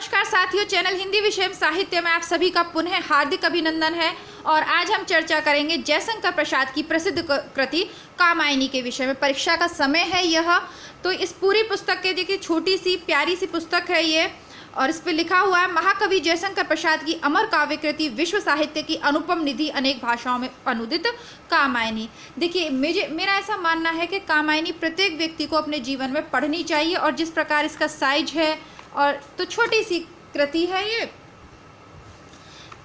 नमस्कार साथियों, चैनल हिंदी विषय साहित्य में आप सभी का पुनः हार्दिक अभिनंदन है। और आज हम चर्चा करेंगे जयशंकर प्रसाद की प्रसिद्ध कृति कामायनी के विषय में। परीक्षा का समय है यह, तो इस पूरी पुस्तक के देखिए छोटी सी प्यारी सी पुस्तक है ये, और इस पर लिखा हुआ है महाकवि जयशंकर प्रसाद की अमर काव्य कृति, विश्व साहित्य की अनुपम निधि, अनेक भाषाओं में अनुदित कामायनी। देखिए मेरा ऐसा मानना है कि कामायनी प्रत्येक व्यक्ति को अपने जीवन में पढ़नी चाहिए, और जिस प्रकार इसका साइज है और तो छोटी सी कृति है ये,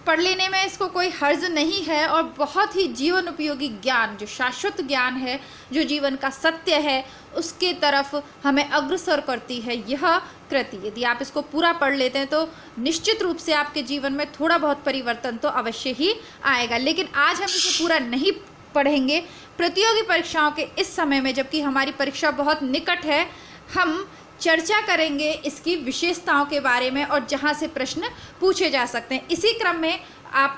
पढ़ लेने में इसको कोई हर्ज नहीं है, और बहुत ही जीवन उपयोगी ज्ञान, जो शाश्वत ज्ञान है, जो जीवन का सत्य है, उसके तरफ हमें अग्रसर करती है यह कृति। यदि आप इसको पूरा पढ़ लेते हैं तो निश्चित रूप से आपके जीवन में थोड़ा बहुत परिवर्तन तो अवश्य ही आएगा। लेकिन आज हम इसे पूरा नहीं पढ़ेंगे। प्रतियोगी परीक्षाओं के इस समय में, जबकि हमारी परीक्षा बहुत निकट है, हम चर्चा करेंगे इसकी विशेषताओं के बारे में और जहां से प्रश्न पूछे जा सकते हैं। इसी क्रम में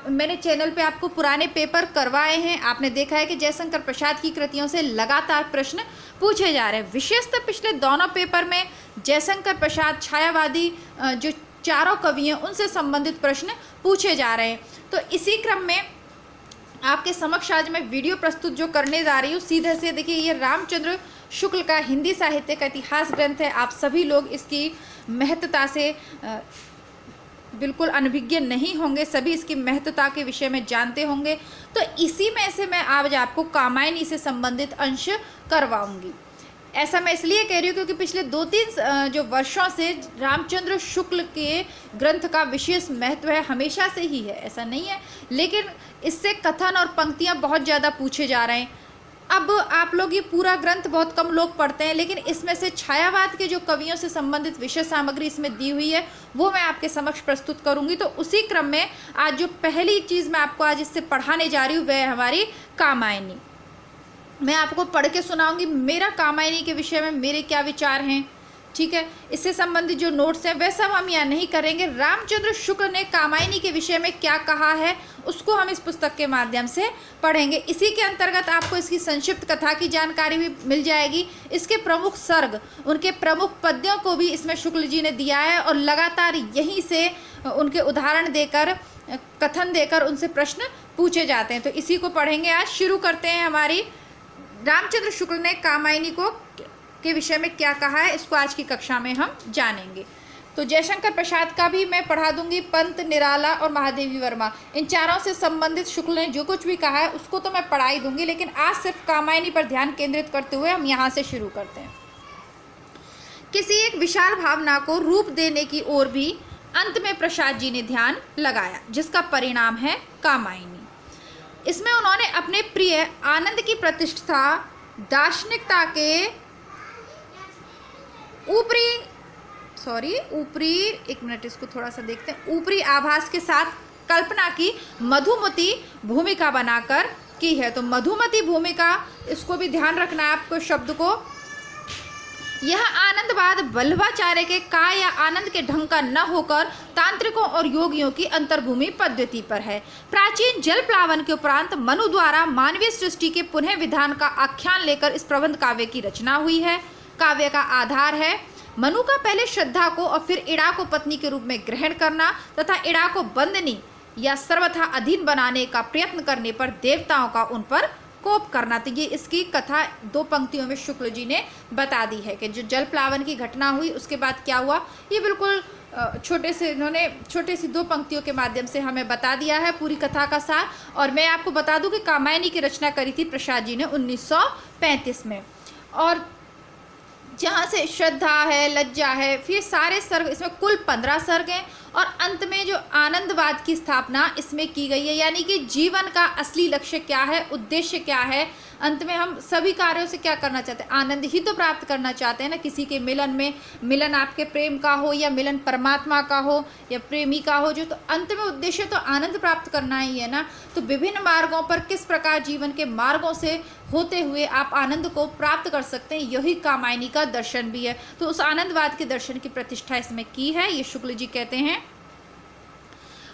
मैंने चैनल पे आपको पुराने पेपर करवाए हैं। आपने देखा है कि जयशंकर प्रसाद की कृतियों से लगातार प्रश्न पूछे जा रहे हैं। विशेषतः पिछले दोनों पेपर में जयशंकर प्रसाद, छायावादी जो चारों कवि हैं, उनसे संबंधित प्रश्न पूछे जा रहे हैं। तो इसी क्रम में आपके समक्ष आज मैं वीडियो प्रस्तुत जो करने जा रही हूँ, सीधे से देखिए, ये रामचंद्र शुक्ल का हिंदी साहित्य का इतिहास ग्रंथ है। आप सभी लोग इसकी महत्ता से बिल्कुल अनभिज्ञ नहीं होंगे, सभी इसकी महत्ता के विषय में जानते होंगे। तो इसी में से मैं आज आपको कामायनी से संबंधित अंश करवाऊंगी। ऐसा मैं इसलिए कह रही हूँ क्योंकि पिछले 2-3 जो वर्षों से रामचंद्र शुक्ल के ग्रंथ का विशेष महत्व है, हमेशा से ही है, ऐसा नहीं है, लेकिन इससे कथन और पंक्तियाँ बहुत ज़्यादा पूछे जा रहे हैं। अब आप लोग ये पूरा ग्रंथ बहुत कम लोग पढ़ते हैं, लेकिन इसमें से छायावाद के जो कवियों से संबंधित विषय सामग्री इसमें दी हुई है, वो मैं आपके समक्ष प्रस्तुत करूंगी। तो उसी क्रम में आज जो पहली चीज़ मैं आपको आज इससे पढ़ाने जा रही हूँ, वह है हमारी कामायनी। मैं आपको पढ़ के सुनाऊंगी मेरा कामायनी के विषय में मेरे क्या विचार हैं, ठीक है। इससे संबंधित जो नोट्स हैं वह सब हम यहाँ नहीं करेंगे। रामचंद्र शुक्ल ने कामायनी के विषय में क्या कहा है, उसको हम इस पुस्तक के माध्यम से पढ़ेंगे। इसी के अंतर्गत आपको इसकी संक्षिप्त कथा की जानकारी भी मिल जाएगी। इसके प्रमुख सर्ग, उनके प्रमुख पद्यों को भी इसमें शुक्ल जी ने दिया है, और लगातार यहीं से उनके उदाहरण देकर, कथन देकर उनसे प्रश्न पूछे जाते हैं। तो इसी को पढ़ेंगे आज। शुरू करते हैं। हमारी रामचंद्र शुक्ल ने कामायनी को के विषय में क्या कहा है, इसको आज की कक्षा में हम जानेंगे। तो जयशंकर प्रसाद का भी मैं पढ़ा दूंगी, पंत, निराला और महादेवी वर्मा, इन चारों से संबंधित शुक्ल ने जो कुछ भी कहा है उसको तो मैं पढ़ा ही दूंगी, लेकिन आज सिर्फ कामायनी पर ध्यान केंद्रित करते हुए हम यहाँ से शुरू करते हैं। किसी एक विशाल भावना को रूप देने की ओर भी अंत में प्रसाद जी ने ध्यान लगाया, जिसका परिणाम है कामायनी। इसमें उन्होंने अपने प्रिय आनंद की प्रतिष्ठा, दार्शनिकता के ऊपरी आभास के साथ कल्पना की मधुमती भूमिका बनाकर की है। तो मधुमती भूमिका, इसको भी ध्यान रखना है आपको शब्द को। यह आनंदवाद वल्लभाचार्य के काय या आनंद के ढंग का न होकर तांत्रिकों और योगियों की अंतर्भूमि पद्धति पर है। प्राचीन जल प्लावन के उपरांत मनु द्वारा मानवीय सृष्टि के पुनः विधान का आख्यान लेकर इस प्रबंध काव्य की रचना हुई है। काव्य का आधार है मनु का पहले श्रद्धा को और फिर इड़ा को पत्नी के रूप में ग्रहण करना, तथा इड़ा को बंदनी या सर्वथा अधीन बनाने का प्रयत्न करने पर देवताओं का उन पर कोप करना। तो ये इसकी कथा 2 पंक्तियों में शुक्ल जी ने बता दी है कि जो जल प्लावन की घटना हुई उसके बाद क्या हुआ, ये बिल्कुल इन्होंने छोटे सी 2 पंक्तियों के माध्यम से हमें बता दिया है पूरी कथा का सार। और मैं आपको बता दूं कि कामायनी की रचना करी थी प्रसाद जी ने 1935 में, और जहाँ से श्रद्धा है, लज्जा है, फिर सारे सर्ग, इसमें कुल 15 सर्ग हैं, और अंत में जो आनंदवाद की स्थापना इसमें की गई है। यानी कि जीवन का असली लक्ष्य क्या है, उद्देश्य क्या है, अंत में हम सभी कार्यों से क्या करना चाहते हैं, आनंद ही तो प्राप्त करना चाहते हैं ना। किसी के मिलन में, मिलन आपके प्रेम का हो या मिलन परमात्मा का हो या प्रेमी का हो, जो तो अंत में उद्देश्य तो आनंद प्राप्त करना ही है ना। तो विभिन्न मार्गों पर किस प्रकार जीवन के मार्गों से होते हुए आप आनंद को प्राप्त कर सकते हैं, यही कामायनी का दर्शन भी है। तो उस आनंदवाद के दर्शन की प्रतिष्ठा इसमें की है, ये शुक्ल जी कहते हैं।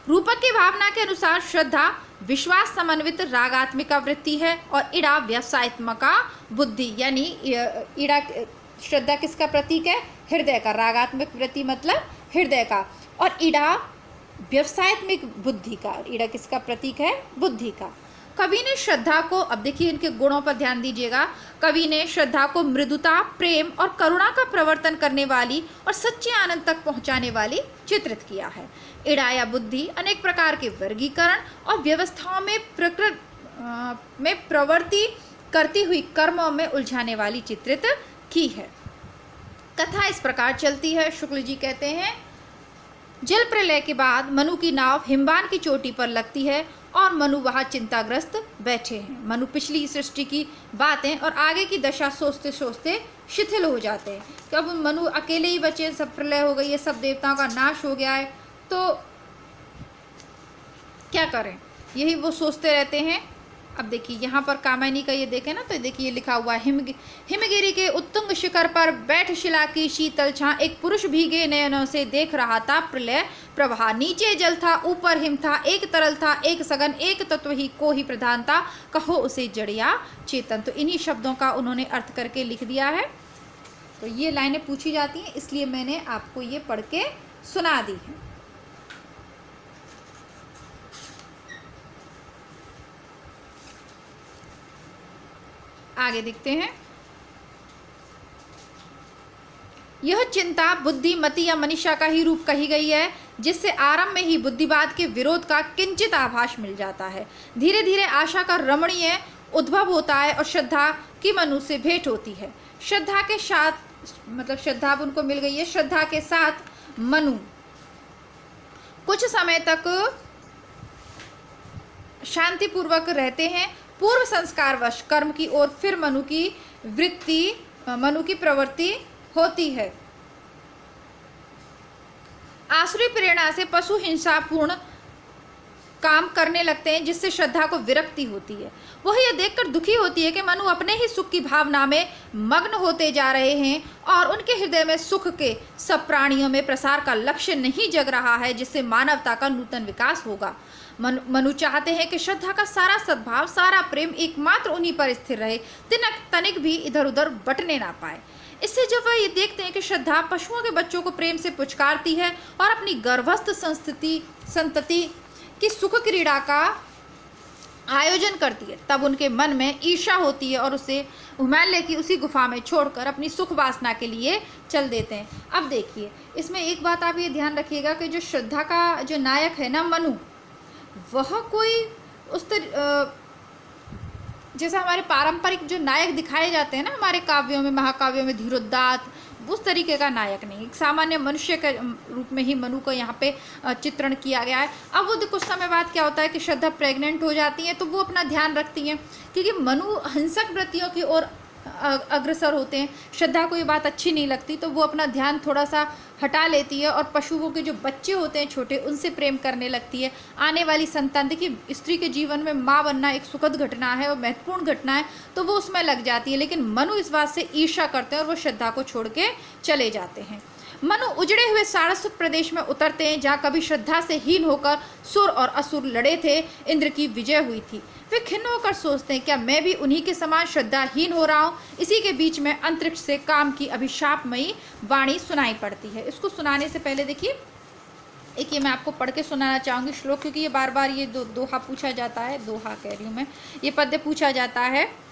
रूपक की भावना के अनुसार श्रद्धा विश्वास समन्वित रागात्मिका वृत्ति है, और इड़ा व्यवसायत्मका बुद्धि, यानी इड़ा श्रद्धा किसका प्रतीक है, हृदय का। रागात्मक वृत्ति मतलब हृदय का। और ईड़ा व्यवसायत्मक बुद्धि का। ईड़ा किसका प्रतीक है? बुद्धि का। कवि ने श्रद्धा को, अब देखिए इनके गुणों पर ध्यान दीजिएगा, कवि ने श्रद्धा को मृदुता, प्रेम और करुणा का प्रवर्तन करने वाली और सच्चे आनंद तक पहुंचाने वाली चित्रित किया है। ईड़ा या बुद्धि अनेक प्रकार के वर्गीकरण और व्यवस्थाओं में प्रवृत्ति करती हुई कर्मों में उलझाने वाली चित्रित की है। कथा इस प्रकार चलती है। शुक्ल जी कहते हैं, जल प्रलय के बाद मनु की नाव हिमवान की चोटी पर लगती है और मनु वहाँ चिंताग्रस्त बैठे हैं। मनु पिछली सृष्टि की बातें और आगे की दशा सोचते सोचते शिथिल हो जाते हैं कि अब मनु अकेले ही बचे, सब प्रलय हो गई है, सब देवताओं का नाश हो गया है, तो क्या करें, यही वो सोचते रहते हैं। अब देखिए यहाँ पर कामायनी का ये देखें ना, तो देखिए ये लिखा हुआ है, हिमगिरी के उत्तुंग शिखर पर बैठ शिला की शीतल छां एक पुरुष भीगे नयनों से देख रहा था प्रलय प्रवाह। नीचे जल था, ऊपर हिम था, एक तरल था, एक सघन, एक तत्व ही को ही प्रधान था, कहो उसे जड़ या चेतन। तो इन्हीं शब्दों का उन्होंने अर्थ करके लिख दिया है। तो ये लाइनें पूछी जाती हैं, इसलिए मैंने आपको ये पढ़ के सुना दी है। आगे देखते हैं। यह चिंता बुद्धि, मति या मनीषा का ही रूप कही गई है, जिससे आरंभ में ही बुद्धिवाद के विरोध का किंचित आभास मिल जाता है। धीरे धीरे आशा का रमणीय उद्भव होता है और श्रद्धा की मनु से भेंट होती है। श्रद्धा के साथ, मतलब श्रद्धा अब उनको मिल गई है, श्रद्धा के साथ मनु कुछ समय तक शांतिपूर्वक रहते हैं। पूर्व संस्कारवश कर्म की ओर फिर मनु की प्रवृत्ति होती है। आसुरी प्रेरणा से पशु हिंसापूर्ण काम करने लगते हैं, जिससे श्रद्धा को विरक्ति होती है। वह यह देखकर दुखी होती है कि मनु अपने ही सुख की भावना में मग्न होते जा रहे हैं और उनके हृदय में सुख के सब प्राणियों में प्रसार का लक्ष्य नहीं जग रहा है, जिससे मानवता का नूतन विकास होगा। मनु चाहते हैं कि श्रद्धा का सारा सद्भाव, सारा प्रेम एकमात्र उन्हीं पर स्थिर रहे, तिनक तनिक भी इधर उधर बटने ना पाए। इससे जब वह ये देखते हैं कि श्रद्धा पशुओं के बच्चों को प्रेम से पुचकारती है और अपनी गर्भस्थ संतति की सुख क्रीड़ा का आयोजन करती है, तब उनके मन में ईर्ष्या होती है और उसे हिमालय की उसी गुफा में छोड़कर अपनी सुख वासना के लिए चल देते हैं। अब देखिए, इसमें एक बात आप ये ध्यान रखिएगा कि जो श्रद्धा का जो नायक है ना मनु, वह कोई उस जैसा हमारे पारंपरिक जो नायक दिखाए जाते हैं ना हमारे काव्यों में, महाकाव्यों में, धीरोदात्त, उस तरीके का नायक नहीं, एक सामान्य मनुष्य के रूप में ही मनु को यहाँ पे चित्रण किया गया है। अब वो कुछ समय बाद क्या होता है कि श्रद्धा प्रेग्नेंट हो जाती है, तो वो अपना ध्यान रखती हैं, क्योंकि मनु हिंसक वृत्तियों की ओर अग्रसर होते हैं। श्रद्धा को ये बात अच्छी नहीं लगती, तो वो अपना ध्यान थोड़ा सा हटा लेती है और पशुओं के जो बच्चे होते हैं छोटे, उनसे प्रेम करने लगती है। आने वाली संतान, देखिए स्त्री के जीवन में माँ बनना एक सुखद घटना है और महत्वपूर्ण घटना है, तो वो उसमें लग जाती है। लेकिन मनु इस बात से ईर्ष्या करते हैं और वो श्रद्धा को छोड़ के चले जाते हैं। मनु उजड़े हुए सारस्वत प्रदेश में उतरते हैं, जहाँ कभी श्रद्धा से हीन होकर सुर और असुर लड़े थे, इंद्र की विजय हुई थी। वे खिन्न होकर सोचते हैं, क्या मैं भी उन्हीं के समान श्रद्धाहीन हो रहा हूँ। इसी के बीच में अंतरिक्ष से काम की अभिशापमयी वाणी सुनाई पड़ती है। इसको सुनाने से पहले देखिए, एक ये मैं आपको पढ़ के सुनाना चाहूँगी श्लोक, क्योंकि ये बार बार ये दोहा पूछा जाता है, दोहा कह रही हूँ मैं, ये पद्य पूछा जाता है।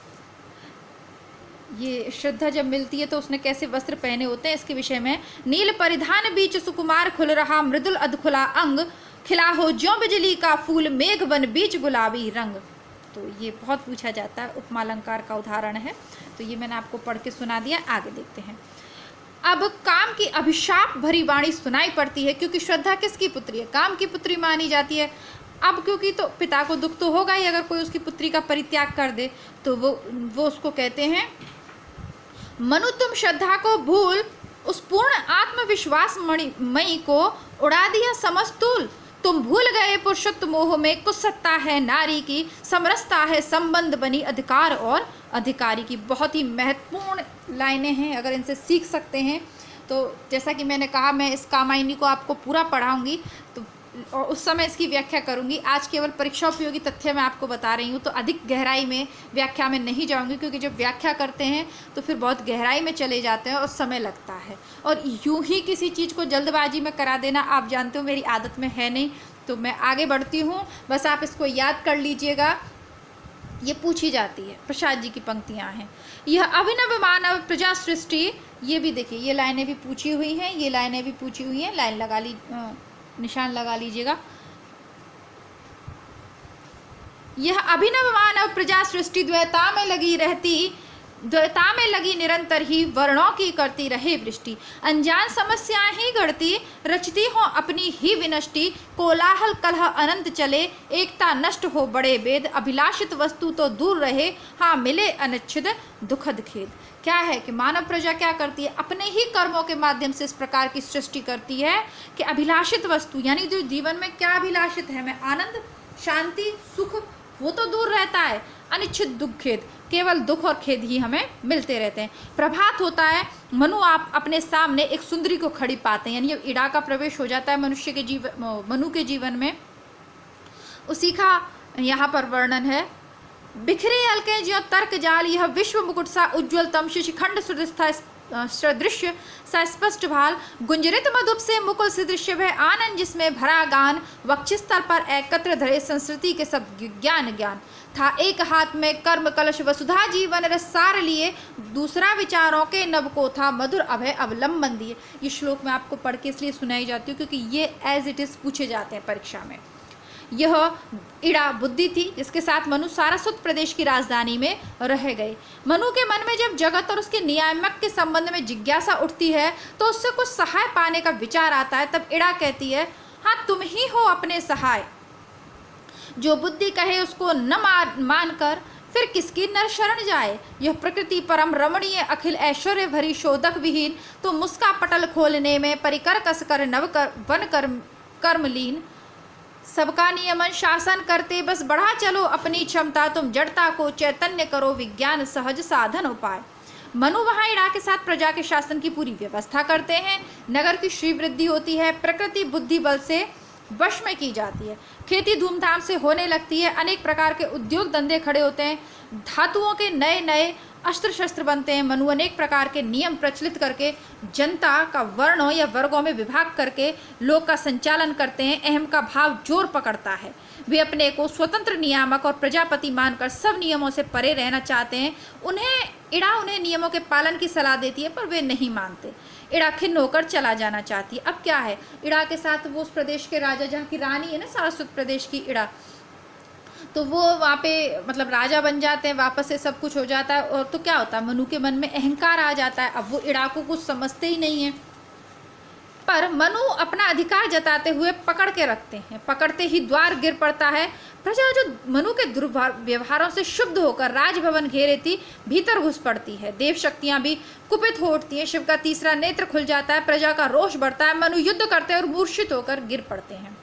ये श्रद्धा जब मिलती है तो उसने कैसे वस्त्र पहने होते हैं, इसके विषय में। नील परिधान बीच सुकुमार खुल रहा, मृदुल अधखुला अंग खिला हो ज्यों बिजली का फूल, मेघ बन बीच गुलाबी रंग। तो ये बहुत पूछा जाता है, उपमा अलंकार का उदाहरण है। तो ये मैंने आपको पढ़ के सुना दिया। आगे देखते हैं। अब काम की अभिशाप भरी वाणी सुनाई पड़ती है, क्योंकि श्रद्धा किसकी पुत्री है? काम की पुत्री मानी जाती है। अब क्योंकि तो पिता को दुख तो होगा ही अगर कोई उसकी पुत्री का परित्याग कर दे, तो वो उसको कहते हैं, मनु तुम श्रद्धा को भूल उस पूर्ण आत्मविश्वास मणि को उड़ा दिया समस्तूल। तुम भूल गए पुरुषत्व मोह में कुछ सत्ता है नारी की, समरसता है संबंध बनी अधिकार और अधिकारी की। बहुत ही महत्वपूर्ण लाइनें हैं, अगर इनसे सीख सकते हैं तो, जैसा कि मैंने कहा, मैं इस कामायनी को आपको पूरा पढ़ाऊंगी, तो और उस समय इसकी व्याख्या करूंगी। आज केवल परीक्षा उपयोगी तथ्य मैं आपको बता रही हूँ, तो अधिक गहराई में व्याख्या में नहीं जाऊंगी, क्योंकि जब व्याख्या करते हैं तो फिर बहुत गहराई में चले जाते हैं और समय लगता है। और यूं ही किसी चीज़ को जल्दबाजी में करा देना आप जानते हो मेरी आदत में है नहीं। तो मैं आगे बढ़ती हूँ, बस आप इसको याद कर लीजिएगा। ये पूछी जाती है, प्रसाद जी की पंक्तियाँ हैं। यह अभिनव मानव प्रजा सृष्टि, ये भी देखिए, ये लाइनें भी पूछी हुई हैं, ये लाइनें भी पूछी हुई हैं, लाइन लगा निशान लगा लीजिएगा। यह अभिनव मानव प्रजा सृष्टि द्वैता में लगी निरंतर ही वर्णों की करती रहे वृष्टि। अनजान समस्याएं ही गढ़ती रचती हो अपनी ही विनष्टि। कोलाहल कलह अनंत चले एकता नष्ट हो बड़े वेद। अभिलाषित वस्तु तो दूर रहे हाँ मिले अनिच्छिद दुखद खेद। क्या है कि मानव प्रजा क्या करती है, अपने ही कर्मों के माध्यम से इस प्रकार की सृष्टि करती है कि अभिलाषित वस्तु यानी जो जीवन में क्या अभिलाषित है, मैं आनंद शांति सुख, वो तो दूर रहता है। अनिच्छित दुख खेद, केवल दुख और खेद ही हमें मिलते रहते हैं। प्रभात होता है, मनु आप अपने सामने एक सुंदरी को खड़ी पाते हैं, यानी जब इड़ा का प्रवेश हो जाता है मनु के जीवन में, उसी का यहाँ पर वर्णन है। बिखरे अलके ज्यों तर्क जाल, यह विश्व मुकुट सा उज्ज्वल तम शिखंड सदृश्य सा स्पष्ट भाल। गुंजरित मधुप से मुकुल सदृश्य भय आनंद जिसमें भरा गान। वक्षस्थल पर एकत्र धरे संस्कृति के सब ज्ञान था। एक हाथ में कर्म कलश वसुधा जीवन रस सार लिए, दूसरा विचारों के नभ को था मधुर अभय अवलंबन दिए। ये श्लोक मैं आपको पढ़ के इसलिए सुनाई जाती हूँ क्योंकि ये एज इट इज पूछे जाते हैं परीक्षा में। यह इड़ा बुद्धि थी जिसके साथ मनु सारस्वत प्रदेश की राजधानी में रह गए। मनु के मन में जब जगत और उसके नियामक के संबंध में जिज्ञासा उठती है तो उससे कुछ सहाय पाने का विचार आता है। तब इड़ा कहती है, हाँ तुम ही हो अपने सहाय, जो बुद्धि कहे उसको न मानकर फिर किसकी नर शरण जाए। यह प्रकृति परम रमणीय अखिल ऐश्वर्य भरी शोधक विहीन, तो मुस्का पटल खोलने में परिकर कस कर नव कर वन कर्मलीन। सबका नियमन शासन करते बस बढ़ा चलो अपनी क्षमता, तुम जड़ता को चैतन्य करो विज्ञान सहज साधन उपाय। मनु वहाँ इड़ा के साथ प्रजा के शासन की पूरी व्यवस्था करते हैं। नगर की श्रीवृद्धि होती है, प्रकृति बुद्धि बल से वश में की जाती है, खेती धूमधाम से होने लगती है, अनेक प्रकार के उद्योग धंधे खड़े होते हैं, धातुओं के नए नए अस्त्र शस्त्र बनते हैं। मनु अनेक प्रकार के नियम प्रचलित करके जनता का वर्णों या वर्गों में विभाग करके लोक का संचालन करते हैं। अहम का भाव जोर पकड़ता है, वे अपने को स्वतंत्र नियामक और प्रजापति मानकर सब नियमों से परे रहना चाहते हैं। उन्हें नियमों के पालन की सलाह देती है पर वे नहीं मानते। इड़ा खिन्न होकर चला जाना चाहती है। अब क्या है, इड़ा के साथ वो उस प्रदेश के राजा जहाँ की रानी है ना, सारस्वत प्रदेश की इड़ा, तो वो वहाँ पे मतलब राजा बन जाते हैं, वापस से सब कुछ हो जाता है। और तो क्या होता है, मनु के मन में अहंकार आ जाता है। अब वो इड़ा को कुछ समझते ही नहीं है, पर मनु अपना अधिकार जताते हुए पकड़ के रखते हैं। पकड़ते ही द्वार गिर पड़ता है। प्रजा जो मनु के दुर्व्यवहारों से शुद्ध होकर राजभवन घेरे थी, भीतर घुस पड़ती है। देव शक्तियां भी कुपित हो उठती हैं। शिव का तीसरा नेत्र खुल जाता है, प्रजा का रोष बढ़ता है। मनु युद्ध करते हैं और मूर्छित होकर गिर पड़ते हैं।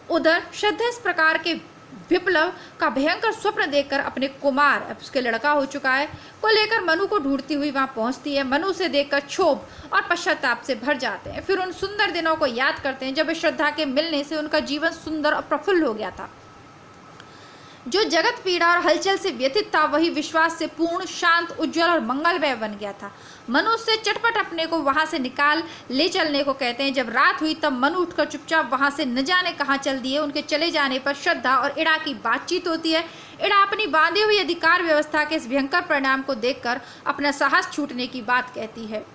उधर श्रद्धा इस प्रकार के विप्लव का भयंकर स्वप्न देखकर अपने कुमार, अब उसके लड़का हो चुका है, को लेकर मनु को ढूंढती हुई वहां पहुंचती है। मनु से देखकर क्षोभ और पश्चाताप से भर जाते हैं। फिर उन सुंदर दिनों को याद करते हैं जब श्रद्धा के मिलने से उनका जीवन सुंदर और प्रफुल्ल हो गया था। जो जगत पीड़ा और हलचल से व्यथित था, वही विश्वास से पूर्ण, शांत, उज्जवल और मंगलमय बन गया था। मनु से चटपट अपने को वहां से निकाल ले चलने को कहते हैं। जब रात हुई तब मनु उठकर चुपचाप वहां से न जाने कहाँ चल दिए। उनके चले जाने पर श्रद्धा और इड़ा की बातचीत होती है। इड़ा अपनी बांधी हुई अधिकार व्यवस्था के इस भयंकर परिणाम को देखकर अपना साहस छूटने की बात कहती है।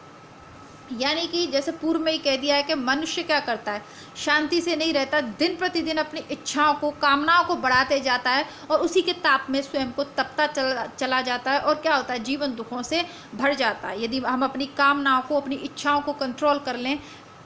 यानी कि जैसे पूर्व में ही कह दिया है कि मनुष्य क्या करता है, शांति से नहीं रहता, दिन प्रतिदिन अपनी इच्छाओं को, कामनाओं को बढ़ाते जाता है और उसी के ताप में स्वयं को तपता चला जाता है। और क्या होता है, जीवन दुखों से भर जाता है। यदि हम अपनी कामनाओं को, अपनी इच्छाओं को कंट्रोल कर लें,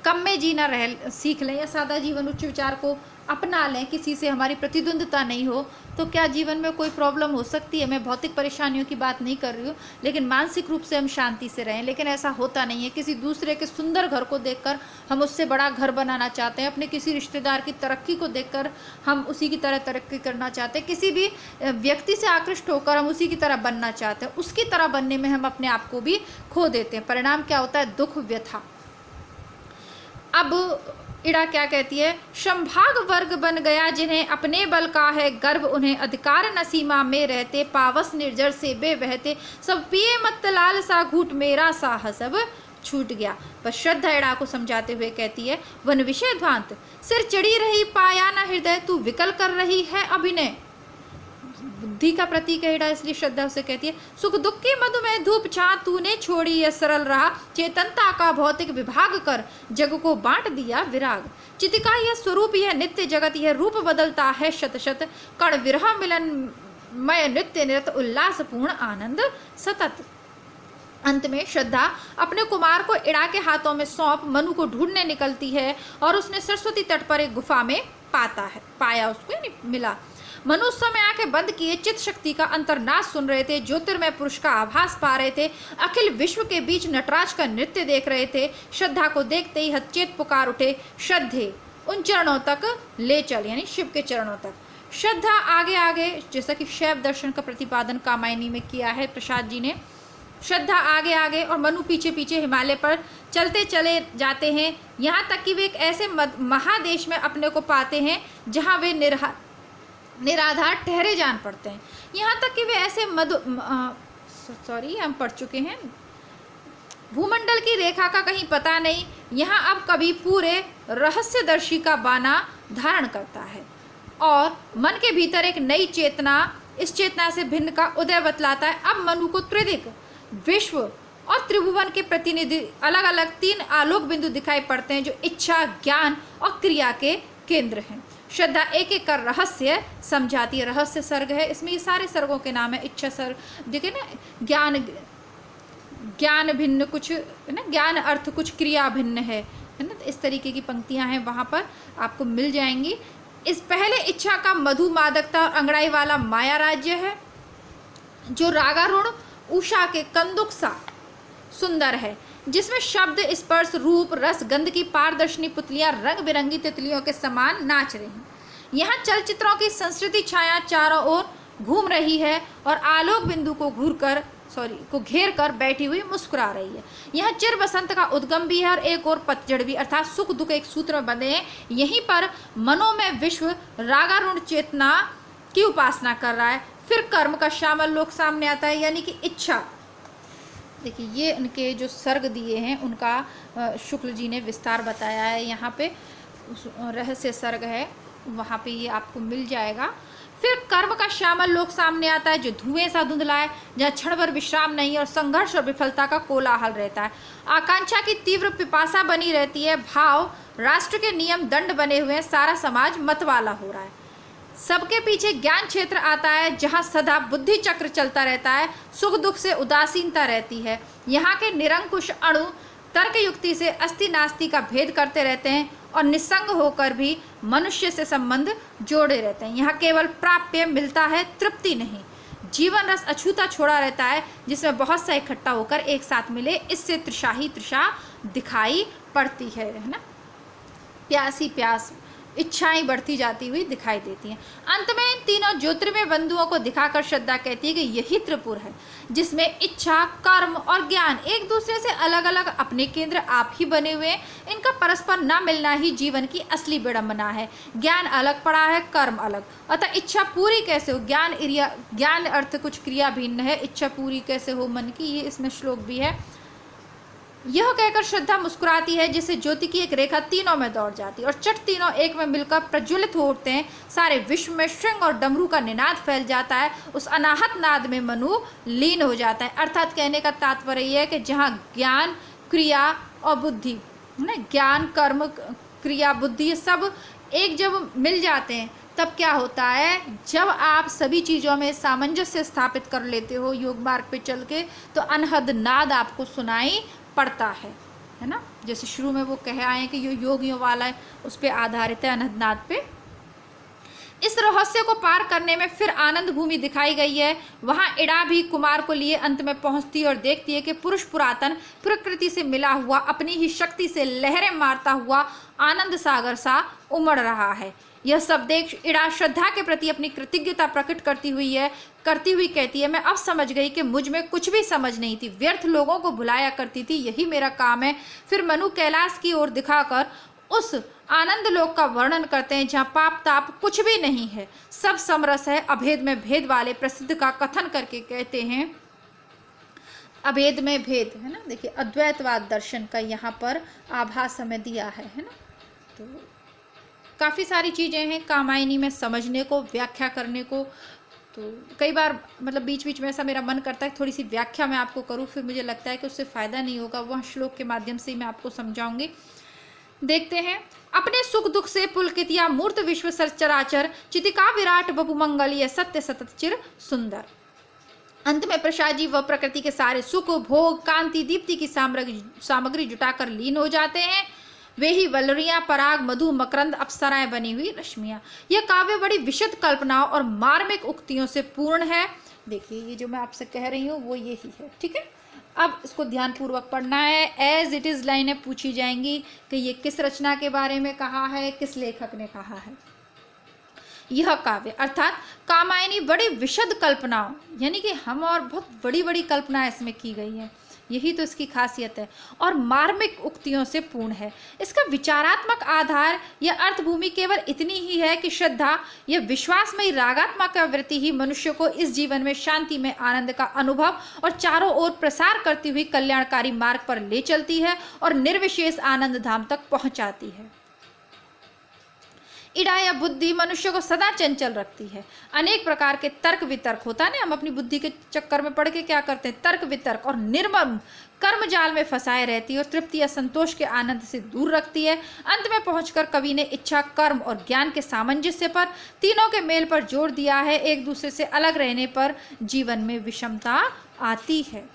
कम में जीना सीख लें या सादा जीवन उच्च विचार को अपना लें, किसी से हमारी प्रतिद्वंद्विता नहीं हो, तो क्या जीवन में कोई प्रॉब्लम हो सकती है। मैं भौतिक परेशानियों की बात नहीं कर रही हूँ, लेकिन मानसिक रूप से हम शांति से रहें। लेकिन ऐसा होता नहीं है। किसी दूसरे के सुंदर घर को देखकर हम उससे बड़ा घर बनाना चाहते हैं। अपने किसी रिश्तेदार की तरक्की को देखकर हम उसी की तरह तरक्की करना चाहते हैं। किसी भी व्यक्ति से आकृष्ट होकर हम उसी की तरह बनना चाहते हैं। उसकी तरह बनने में हम अपने आप को भी खो देते हैं। परिणाम क्या होता है, दुख, व्यथा। अब इड़ा क्या कहती है, संभाग वर्ग बन गया जिन्हें अपने बल का है गर्व, उन्हें अधिकार न सीमा में रहते, पावस निर्जर से बे बहते, सब पिए मत लाल सा घूट, मेरा साह सब छूट गया। पर श्रद्धा इड़ा को समझाते हुए कहती है, वन विषय ध्वांत सिर चढ़ी रही पाया न हृदय, तू विकल कर रही है अभिनय। बुद्धि का प्रतीक है इड़ा, इसलिए श्रद्धा उसे कहती है, सुख दुख की मधुमेह धूप छां, तूने छोड़ी यह सरल रहा, चेतनता का भौतिक विभाग कर, जग को बांट दिया विराग। चितिका यह स्वरूप, यह नित्य जगत, यह रूप बदलता है शत शत, कण विरह मिलन मय नृत्य निरत, उल्लासपूर्ण आनंद सतत। अंत में श्रद्धा अपने कुमार को इड़ा के हाथों में सौंप मनु को ढूंढने निकलती है और उसने सरस्वती तट पर एक गुफा में पाया उसको, यानी मिला। मनु उस समय आंखें बंद किए चित्त शक्ति का अंतर्नाश सुन रहे थे, ज्योतिर्मय पुरुष का आभास पा रहे थे, अखिल विश्व के बीच नटराज का नृत्य देख रहे थे। श्रद्धा को देखते ही हतचेत पुकार उठे, श्रद्धे उन चरणों तक ले चल, यानी शिव के चरणों तक। श्रद्धा आगे आगे, जैसा कि शैव दर्शन का प्रतिपादन कामायनी में किया है प्रसाद जी ने, श्रद्धा आगे आगे और मनु पीछे पीछे हिमालय पर चलते चले जाते हैं, यहाँ तक कि वे एक ऐसे महादेश में अपने को पाते हैं जहाँ वे निराधार ठहरे जान पड़ते हैं। यहाँ तक कि वे ऐसे हम पढ़ चुके हैं, भूमंडल की रेखा का कहीं पता नहीं, यहाँ अब कभी पूरे रहस्यदर्शी का बाना धारण करता है और मन के भीतर एक नई चेतना, इस चेतना से भिन्न का उदय बतलाता है। अब मनु को त्रिदिक, विश्व और त्रिभुवन के प्रतिनिधि अलग अलग 3 आलोक बिंदु दिखाई पड़ते हैं जो इच्छा, ज्ञान और क्रिया के केंद्र हैं। श्रद्धा एक एक कर रहस्य समझाती है। रहस्य सर्ग है, इसमें ये सारे सर्गों के नाम है। इच्छा सर्ग, देखिए ना, ज्ञान भिन्न कुछ है ना, ज्ञान अर्थ कुछ, क्रिया भिन्न है ना, तो इस तरीके की पंक्तियां हैं, वहाँ पर आपको मिल जाएंगी। इस पहले इच्छा का मधु मादकता और अंगड़ाई वाला माया राज्य है, जो रागारूढ़ उषा के कंदुक सा सुंदर है, जिसमें शब्द, स्पर्श, रूप, रस, गंध की पारदर्शनी पुतलियां रंग बिरंगी तितलियों के समान नाच रही हैं। यहाँ चलचित्रों की संस्कृति छाया चारों ओर घूम रही है और आलोक बिंदु को घेर कर बैठी हुई मुस्कुरा रही है। यहाँ चिर बसंत का उद्गम भी है और एक और पतझड़ भी, अर्थात सुख दुख एक सूत्र में बंधे हैं। यहीं पर मनोमय विश्व रागारूढ़ चेतना की उपासना कर रहा है। फिर कर्म का श्यामल लोक सामने आता है, यानी कि इच्छा। देखिए, ये उनके जो सर्ग दिए हैं उनका शुक्ल जी ने विस्तार बताया है। यहाँ पे रहस्य सर्ग है, वहाँ पे ये आपको मिल जाएगा। फिर कर्म का श्यामल लोक सामने आता है, जो धुएं सा धुंधला है, जहाँ क्षण भर विश्राम नहीं और संघर्ष और विफलता का कोलाहल रहता है। आकांक्षा की तीव्र पिपासा बनी रहती है, भाव राष्ट्र के नियम दंड बने हुए हैं, सारा समाज मतवाला हो रहा है। सबके पीछे ज्ञान क्षेत्र आता है, जहाँ सदा बुद्धि चक्र चलता रहता है, सुख दुख से उदासीनता रहती है। यहाँ के निरंकुश अणु तर्क युक्ति से अस्ति नास्ति का भेद करते रहते हैं और निस्संग होकर भी मनुष्य से संबंध जोड़े रहते हैं। यहाँ केवल प्राप्य मिलता है, तृप्ति नहीं। जीवन रस अछूता छोड़ा रहता है, जिसमें बहुत सा इकट्ठा होकर एक साथ मिले, इससे तृषा ही तृषा दिखाई पड़ती है ना, प्यासी प्यास, इच्छाएं बढ़ती जाती हुई दिखाई देती हैं। अंत में इन तीनों ज्योतिर्मय बंधुओं को दिखाकर श्रद्धा कहती है कि यही त्रिपुर है, जिसमें इच्छा, कर्म और ज्ञान एक दूसरे से अलग अलग अपने केंद्र आप ही बने हुए हैं। इनका परस्पर न मिलना ही जीवन की असली विडंबना है। ज्ञान अलग पड़ा है, कर्म अलग, अतः इच्छा पूरी कैसे हो? ज्ञान अर्थ कुछ क्रिया भिन्न है, इच्छा पूरी कैसे हो मन की, ये इसमें श्लोक भी है। यह कहकर श्रद्धा मुस्कुराती है, जिससे ज्योति की एक रेखा तीनों में दौड़ जाती है और चट तीनों एक में मिलकर प्रज्वलित हो उठते हैं। सारे विश्व में श्रृंग और डमरू का निनाद फैल जाता है। उस अनाहत नाद में मनु लीन हो जाता है। अर्थात कहने का तात्पर्य यह है कि जहाँ ज्ञान, क्रिया और बुद्धि, ज्ञान, कर्म, क्रिया, बुद्धि, ये सब एक जब मिल जाते हैं, तब क्या होता है, जब आप सभी चीज़ों में सामंजस्य स्थापित कर लेते हो योग मार्ग पे चल के, तो अनहद नाद आपको सुनाई पड़ता है ना। जैसे शुरू में वो कह आए हैं कि ये योगियों वाला है, उस पर आधारित है, अनहद नाद पे। इस रहस्य को पार करने में फिर आनंद भूमि दिखाई गई है। वहाँ इड़ा भी कुमार को लिए अंत में पहुँचती और देखती है कि पुरुष पुरातन प्रकृति से मिला हुआ अपनी ही शक्ति से लहरें मारता हुआ आनंद सागर सा उमड़ रहा है। यह सब देख इड़ा श्रद्धा के प्रति अपनी कृतज्ञता प्रकट करती हुई कहती है, मैं अब समझ गई कि मुझ में कुछ भी समझ नहीं थी, व्यर्थ लोगों को भुलाया करती थी, यही मेरा काम है। फिर मनु कैलाश की ओर दिखाकर उस आनंद लोक का वर्णन करते हैं जहाँ पाप ताप कुछ भी नहीं है, सब समरस है, अभेद में भेद वाले प्रसिद्ध का कथन करके कहते हैं। अभेद में भेद है ना, देखिए अद्वैतवाद दर्शन का यहाँ पर आभास हमें दिया है ना। तो काफ़ी सारी चीज़ें हैं कामायनी में समझने को, व्याख्या करने को। तो कई बार मतलब बीच बीच में ऐसा मेरा मन करता है थोड़ी सी व्याख्या मैं आपको करूँ, फिर मुझे लगता है कि उससे फ़ायदा नहीं होगा, वह श्लोक के माध्यम से ही मैं आपको समझाऊंगी। देखते हैं, अपने सुख दुख से पुलकित या मूर्त विश्व सचराचर चितिका विराट बपु मंगल ये सत्य सतत चिर सुंदर। अंत में प्रसाद जी वह प्रकृति के सारे सुख भोग कांति दीप्ति की सामग्री जुटाकर लीन हो जाते हैं। वे ही वलरियां पराग मधु मकरंद अप्सराएं बनी हुई रश्मियां। यह काव्य बड़ी विशद कल्पनाओं और मार्मिक उक्तियों से पूर्ण है। देखिए ये जो मैं आपसे कह रही हूँ वो यही है, ठीक है। अब इसको ध्यानपूर्वक पढ़ना है। एज इट इज़ लाइनें पूछी जाएंगी कि ये किस रचना के बारे में कहा है, किस लेखक ने कहा है। यह काव्य अर्थात कामायनी बड़ी विशद कल्पनाओं, यानी कि हम और बहुत बड़ी बड़ी कल्पनाएं इसमें की गई हैं, यही तो इसकी खासियत है, और मार्मिक उक्तियों से पूर्ण है। इसका विचारात्मक आधार या अर्थभूमि केवल इतनी ही है कि श्रद्धा या विश्वासमयी रागात्मक वृत्ति ही मनुष्य को इस जीवन में शांति में आनंद का अनुभव और चारों ओर प्रसार करती हुई कल्याणकारी मार्ग पर ले चलती है और निर्विशेष आनंद धाम तक पहुंचाती है। इड़ा या बुद्धि मनुष्य को सदा चंचल रखती है। अनेक प्रकार के तर्क वितर्क होता है ना, हम अपनी बुद्धि के चक्कर में पड़ के क्या करते हैं, तर्क वितर्क और निर्मम कर्म जाल में फंसाए रहती है और तृप्ति या संतोष के आनंद से दूर रखती है। अंत में पहुंचकर कवि ने इच्छा कर्म और ज्ञान के सामंजस्य पर, तीनों के मेल पर जोर दिया है। एक दूसरे से अलग रहने पर जीवन में विषमता आती है।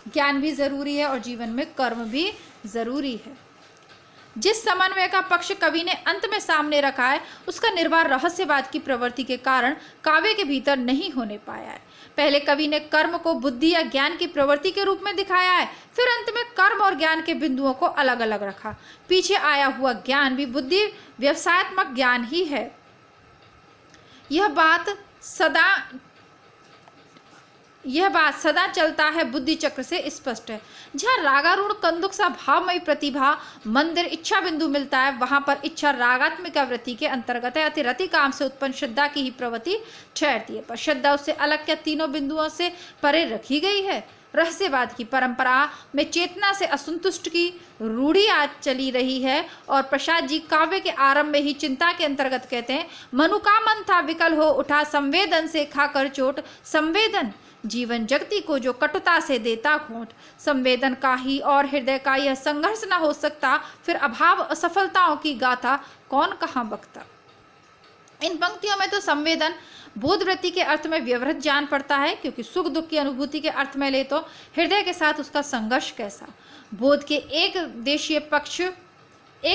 ज्ञान भी जरूरी है और जीवन में कर्म भी जरूरी है। जिस समन्वय का पक्ष कवि ने अंत में सामने रखा है उसका निर्वाह रहस्यवाद की प्रवृत्ति के कारण काव्य के भीतर नहीं होने पाया है। पहले कवि ने कर्म को बुद्धि या ज्ञान की प्रवृत्ति के रूप में दिखाया है, फिर अंत में कर्म और ज्ञान के बिंदुओं को अलग अलग रखा। पीछे आया हुआ ज्ञान भी बुद्धि व्यवसायत्मक ज्ञान ही है। यह बात सदा चलता है बुद्धि चक्र से स्पष्ट है। जहाँ रागारूढ़ कंदुक सा भावमयी प्रतिभा मंदिर इच्छा बिंदु मिलता है, वहां पर इच्छा रागात्मिक वृत्ति के अंतर्गत है। अतिरति काम से उत्पन्न श्रद्धा की ही प्रवृत्ति ठहरती है, पर श्रद्धा उससे अलग क्या तीनों बिंदुओं से परे रखी गई है। रहस्यवाद की परंपरा में चेतना से असंतुष्ट की रूढ़ी आज चली रही है और प्रसाद जी काव्य के आरंभ में ही चिंता के अंतर्गत कहते हैं, मनु का मन था विकल हो उठा संवेदन से खाकर चोट। संवेदन जीवन जगती को जो कटुता से देता घोंट। संवेदन का ही और हृदय का यह संघर्ष न हो सकता, फिर अभाव असफलताओं की गाथा कौन कहाँ बकता। इन पंक्तियों में तो संवेदन बोध वृत्ति के अर्थ में व्यवहृत जान पड़ता है, क्योंकि सुख दुख की अनुभूति के अर्थ में ले तो हृदय के साथ उसका संघर्ष कैसा। बोध के एक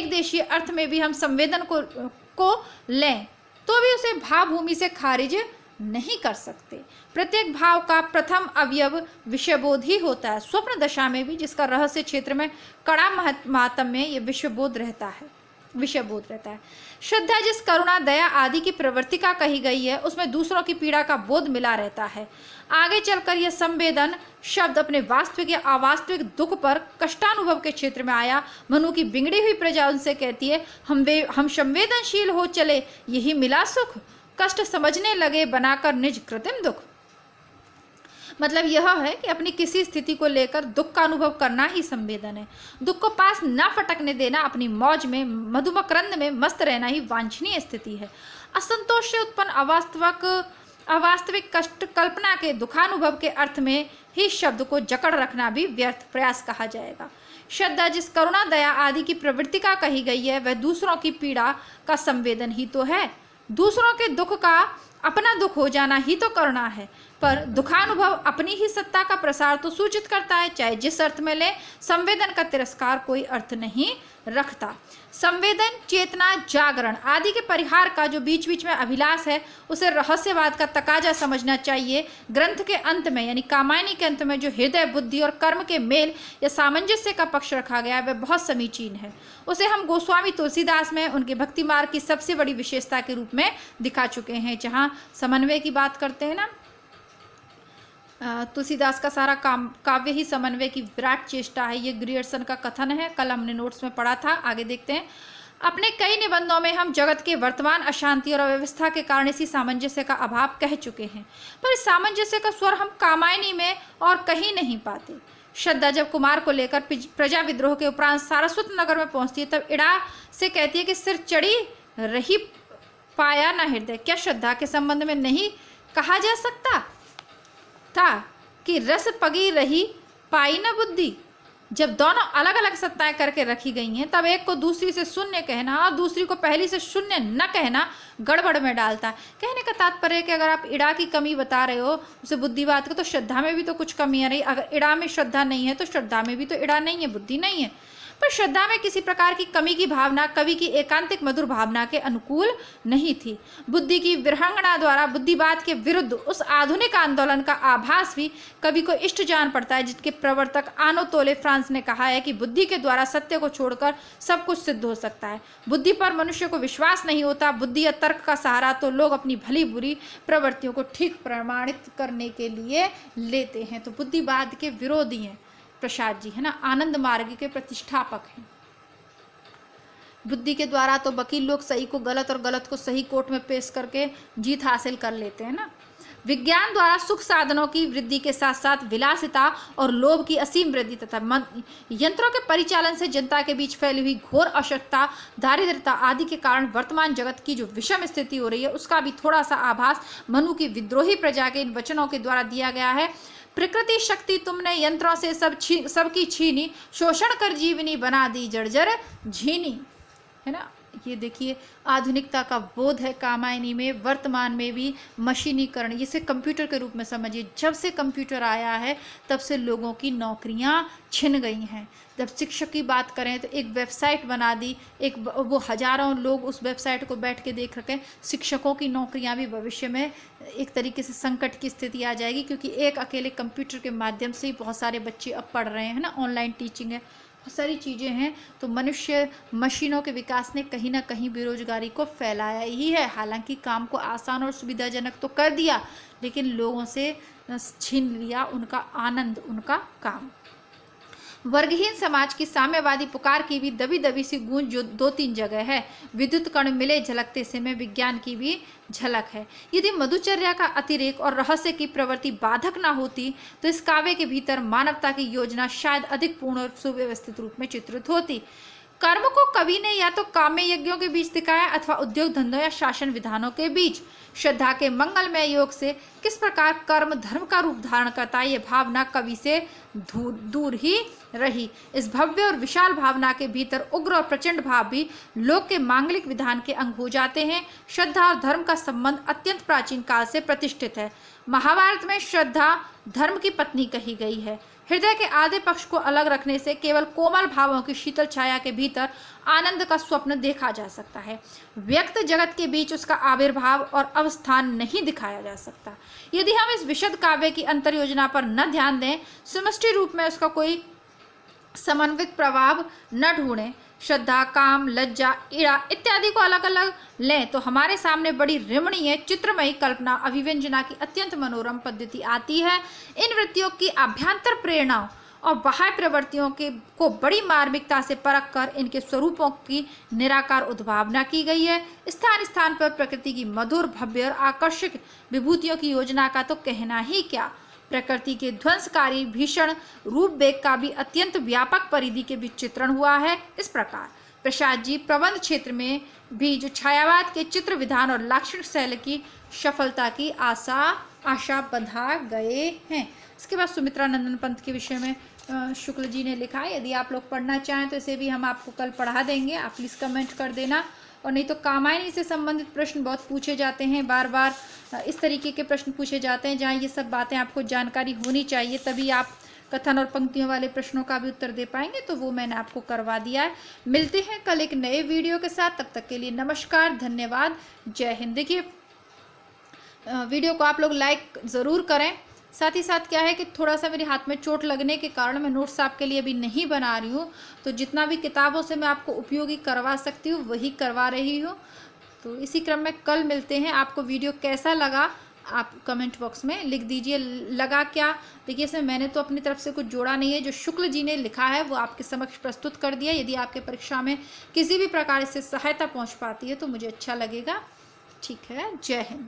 देशीय अर्थ में भी हम संवेदन को लें तो भी उसे भावभूमि से खारिज नहीं कर सकते। प्रत्येक भाव का प्रथम अवयव विषयबोध ही होता है। स्वप्न दशा में भी जिसका रहस्य क्षेत्र में कड़ा महात्म्य में यह विषयबोध रहता है। श्रद्धा जिस करुणा दया आदि की प्रवृत्तिका कही गई है उसमें दूसरों की पीड़ा का बोध मिला रहता है। आगे चलकर यह संवेदन शब्द अपने वास्तविक या अवास्तविक दुख पर कष्टानुभव के क्षेत्र में आया। मनु की बिगड़ी हुई प्रजा उनसे कहती है, हम संवेदनशील हो चले यही मिला सुख, कष्ट समझने लगे बनाकर निज कृत्रिम दुख। मतलब यह है कि अपनी किसी स्थिति को लेकर दुख का अनुभव करना ही संवेदन है। दुख को पास न फटकने देना, अपनी मौज में मधुमकरंद में मस्त रहना ही वांछनीय स्थिति है। असंतोष से उत्पन्न अवास्तविक कष्ट कल्पना के दुखानुभव के अर्थ में ही शब्द को जकड़ रखना भी व्यर्थ प्रयास कहा जाएगा। श्रद्धा जिस करुणा दया आदि की प्रवृत्ति का कही गई है वह दूसरों की पीड़ा का संवेदन ही तो है। दूसरों के दुख का अपना दुख हो जाना ही तो करुणा है, पर दुखानुभव अपनी ही सत्ता का प्रसार तो सूचित करता है। चाहे जिस अर्थ में ले, संवेदन का तिरस्कार कोई अर्थ नहीं रखता। संवेदन चेतना जागरण आदि के परिहार का जो बीच बीच में अभिलाष है उसे रहस्यवाद का तकाजा समझना चाहिए। ग्रंथ के अंत में यानी कामायनी के अंत में जो हृदय बुद्धि और कर्म के मेल या सामंजस्य का पक्ष रखा गया है वह बहुत समीचीन है। उसे हम गोस्वामी तुलसीदास में उनके भक्ति मार्ग की सबसे बड़ी विशेषता के रूप में दिखा चुके हैं। जहाँ समन्वय की बात करते हैं ना, तुलसीदास का सारा काव्य ही समन्वय की विराट चेष्टा है। ये ग्रियर्सन का कथन है, कल हमने नोट्स में पढ़ा था। आगे देखते हैं। अपने कई निबंधों में हम जगत के वर्तमान अशांति और अव्यवस्था के कारण इसी सामंजस्य का अभाव कह चुके हैं, पर इस सामंजस्य का स्वर हम कामायनी में और कहीं नहीं पाते। श्रद्धा जब कुमार को लेकर प्रजा विद्रोह के उपरांत सारस्वत नगर में पहुंचती है, तब इड़ा से कहती है कि सिर चढ़ी रही पाया ना हृदय। क्या श्रद्धा के संबंध में नहीं कहा जा सकता था कि रस पगी रही पाई न बुद्धि? जब दोनों अलग अलग सत्ताएं करके रखी गई हैं, तब एक को दूसरी से शून्य कहना और दूसरी को पहली से शून्य न कहना गड़बड़ में डालता है। कहने का तात्पर्य है कि अगर आप इड़ा की कमी बता रहे हो उसे बुद्धिवाद का, तो श्रद्धा में भी तो कुछ कमी आ रही। अगर इड़ा में श्रद्धा नहीं है तो श्रद्धा में भी तो इड़ा नहीं है, बुद्धि नहीं है। पर श्रद्धा में किसी प्रकार की कमी की भावना कवि की एकांतिक मधुर भावना के अनुकूल नहीं थी। बुद्धि की विरहंगना द्वारा बुद्धिवाद के विरुद्ध उस आधुनिक आंदोलन का आभास भी कवि को इष्ट जान पड़ता है, जिसके प्रवर्तक आनो तोले फ्रांस ने कहा है कि बुद्धि के द्वारा सत्य को छोड़कर सब कुछ सिद्ध हो सकता है। बुद्धि पर मनुष्य को विश्वास नहीं होता। बुद्धि या तर्क का सहारा तो लोग अपनी भली बुरी प्रवृत्तियों को ठीक प्रमाणित करने के लिए लेते हैं। तो बुद्धिवाद के विरोधी हैं प्रसाद जी, है ना, आनंद मार्ग के प्रतिष्ठापक हैं। बुद्धि के द्वारा तो वकील लोग सही को गलत और गलत को सही कोर्ट में पेश करके जीत हासिल कर लेते हैं ना। विज्ञान द्वारा सुख साधनों की वृद्धि के साथ साथ विलासिता और लोभ की असीम वृद्धि तथा यंत्रों के परिचालन से जनता के बीच फैली हुई घोर अशक्तता, दारिद्रता आदि के कारण वर्तमान जगत की जो विषम स्थिति हो रही है, उसका भी थोड़ा सा आभास मनु की विद्रोही प्रजा के इन वचनों के द्वारा दिया गया है। प्रकृति शक्ति तुमने यंत्रों से सबकी छीनी, शोषण कर जीवनी बना दी जर्जर झीनी, है ना। ये देखिए आधुनिकता का बोध है कामायनी में। वर्तमान में भी मशीनीकरण, इसे कंप्यूटर के रूप में समझिए। जब से कंप्यूटर आया है तब से लोगों की नौकरियां छिन गई हैं। जब शिक्षक की बात करें तो एक वेबसाइट बना दी, वो हजारों लोग उस वेबसाइट को बैठ के देख रखे। शिक्षकों की नौकरियां भी भविष्य में एक तरीके से संकट की स्थिति आ जाएगी, क्योंकि एक अकेले कंप्यूटर के माध्यम से ही बहुत सारे बच्चे अब पढ़ रहे हैं ना। ऑनलाइन टीचिंग है, बहुत सारी चीज़ें हैं। तो मनुष्य मशीनों के विकास ने कहीं ना कहीं बेरोजगारी को फैलाया ही है। हालांकि काम को आसान और सुविधाजनक तो कर दिया, लेकिन लोगों से छीन लिया उनका आनंद, उनका काम। वर्गहीन समाज की साम्यवादी पुकार की भी दबी दबी सी गूंज जो 2-3 जगह है। विद्युत कण मिले झलकते से में विज्ञान की भी झलक है। यदि मधुचर्या का अतिरेक और रहस्य की प्रवृत्ति बाधक ना होती तो इस काव्य के भीतर मानवता की योजना शायद अधिक पूर्ण और सुव्यवस्थित रूप में चित्रित होती। कर्म को कवि ने या तो काम्य यज्ञों के बीच दिखाया अथवा उद्योग धंधों या शासन विधानों के बीच। श्रद्धा के मंगलमय योग से किस प्रकार कर्म धर्म का रूप धारण करता है, ये भावना कवि से दूर ही रही। इस भव्य और विशाल भावना के भीतर उग्र और प्रचंड भाव भी लोक के मांगलिक विधान के अंग हो जाते हैं। श्रद्धा और धर्म का संबंध अत्यंत प्राचीन काल से प्रतिष्ठित है। महाभारत में श्रद्धा धर्म की पत्नी कही गई है। हृदय के आधे पक्ष को अलग रखने से केवल कोमल भावों की शीतल छाया के भीतर आनंद का स्वप्न देखा जा सकता है। व्यक्त जगत के बीच उसका आविर्भाव और अवस्थान नहीं दिखाया जा सकता। यदि हम इस विशद काव्य की अंतर योजना पर न ध्यान दें, समष्टि रूप में उसका कोई समन्वित प्रभाव न ढूंढें, श्रद्धा, काम, लज्जा, ईड़ा इत्यादि को अलग अलग लें, तो हमारे सामने बड़ी रमणीय चित्रमयी कल्पना अभिव्यंजना की अत्यंत मनोरम पद्धति आती है। इन वृत्तियों की आभ्यंतर प्रेरणाओं और बाह्य प्रवृत्तियों को बड़ी मार्मिकता से परख कर इनके स्वरूपों की निराकार उद्भावना की गई है। स्थान स्थान पर प्रकृति की मधुर, भव्य और आकर्षक विभूतियों की योजना का तो कहना ही क्या। प्रकृति के ध्वंसकारी भीषण रूप वेग का भी अत्यंत व्यापक परिधि के बीच चित्रण हुआ है। इस प्रकार प्रसाद जी प्रबंध क्षेत्र में भी जो छायावाद के चित्र विधान और लाक्षणिक शैली की सफलता की आशा बंधा गए हैं। इसके बाद सुमित्रा नंदन पंत के विषय में शुक्ल जी ने लिखा है। यदि आप लोग पढ़ना चाहें तो इसे भी हम आपको कल पढ़ा देंगे, आप प्लीज़ कमेंट कर देना। और नहीं तो कामायनी से संबंधित प्रश्न बहुत पूछे जाते हैं, बार बार इस तरीके के प्रश्न पूछे जाते हैं जहाँ ये सब बातें आपको जानकारी होनी चाहिए, तभी आप कथन और पंक्तियों वाले प्रश्नों का भी उत्तर दे पाएंगे। तो वो मैंने आपको करवा दिया है। मिलते हैं कल एक नए वीडियो के साथ, तब तक के लिए नमस्कार, धन्यवाद, जय हिंद। देखिए वीडियो को आप लोग लाइक ज़रूर करें। साथ ही साथ क्या है कि थोड़ा सा मेरे हाथ में चोट लगने के कारण मैं नोट्स आपके लिए अभी नहीं बना रही हूँ, तो जितना भी किताबों से मैं आपको उपयोगी करवा सकती हूँ वही करवा रही हूँ। तो इसी क्रम में कल मिलते हैं। आपको वीडियो कैसा लगा आप कमेंट बॉक्स में लिख दीजिए। लगा क्या? देखिए इसमें मैंने तो अपनी तरफ से कुछ जोड़ा नहीं है, जो शुक्ल जी ने लिखा है वो आपके समक्ष प्रस्तुत कर दिया। यदि आपके परीक्षा में किसी भी प्रकार से सहायता पहुंच पाती है तो मुझे अच्छा लगेगा। ठीक है, जय हिंद।